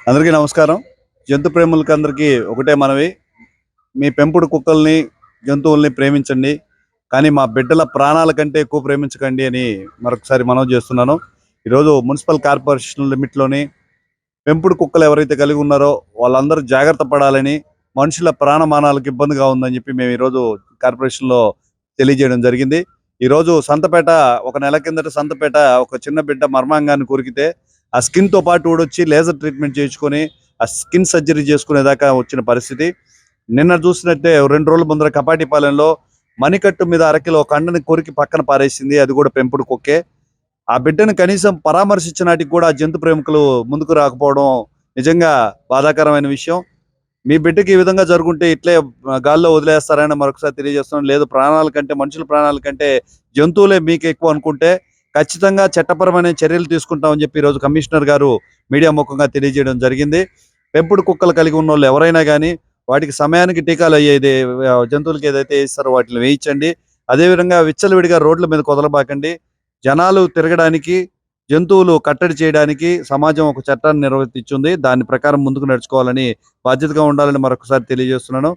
అందరికీ నమస్కారం. జంతు ప్రేములకి అందరికీ ఒకటే మనవి. మీ పెంపుడు కుక్కల్ని, జంతువుల్ని ప్రేమించండి. కానీ మా బిడ్డల ప్రాణాల కంటే ఎక్కువ ప్రేమించకండి అని మరొకసారి మనవి చేస్తున్నాను. ఈరోజు మున్సిపల్ కార్పొరేషన్ లిమిట్‌లోని పెంపుడు కుక్కలు ఎవరైతే కలిగి ఉన్నారో వాళ్ళందరూ జాగ్రత్త పడాలని, మనుషుల ప్రాణమానాలకు ఇబ్బందిగా ఉందని చెప్పి మేము ఈరోజు కార్పొరేషన్‌లో తెలియజేయడం జరిగింది. ఈరోజు సంతపేట ఒక నెల కిందట సంతపేట ఒక చిన్న బిడ్డ మర్మాంగాన్ని కొరికితే ఆ స్కిన్‌తో పాటు ఊడొచ్చి లేజర్ ట్రీట్మెంట్ చేయించుకొని ఆ స్కిన్ సర్జరీ చేసుకునేదాకా వచ్చిన పరిస్థితి. నిన్న చూసినట్టే 2 రోజుల ముందర కపాటిపాలెంలో మణికట్టు మీద అరకిలో కండని కొరికి పక్కన పారేసింది. అది కూడా పెంపుడు కుక్కే. ఆ బిడ్డను కనీసం పరామర్శించనాటికి కూడా ఆ జంతు ప్రేమికులు ముందుకు రాకపోవడం నిజంగా బాధాకరమైన విషయం. మీ బిడ్డకి ఈ విధంగా జరుగుంటే ఇట్లే గాల్లో వదిలేస్తారని మరొకసారి తెలియజేస్తున్నాను. లేదు ప్రాణాల కంటే మనుషుల ప్రాణాల కంటే జంతువులే మీకు ఎక్కువ అనుకుంటే ఖచ్చితంగా చట్టపరమైన చర్యలు తీసుకుంటామని చెప్పి ఈరోజు కమిషనర్ గారు మీడియా ముఖంగా తెలియజేయడం జరిగింది. పెంపుడు కుక్కలు కలిగి ఉన్న వాళ్ళు ఎవరైనా కానీ వాటికి సమయానికి టీకాలు అయ్యేది జంతువులకి ఏదైతే వేస్తారో వాటిని వేయించండి. అదేవిధంగా విచ్చలవిడిగా రోడ్ల మీద కుదలబాకండి. జనాలు తిరగడానికి, జంతువులు కట్టడి చేయడానికి సమాజం ఒక చట్టాన్ని నిర్వర్తించింది. దాని ప్రకారం ముందుకు నడుచుకోవాలని బాధ్యతగా ఉండాలని మరొకసారి తెలియజేస్తున్నాను.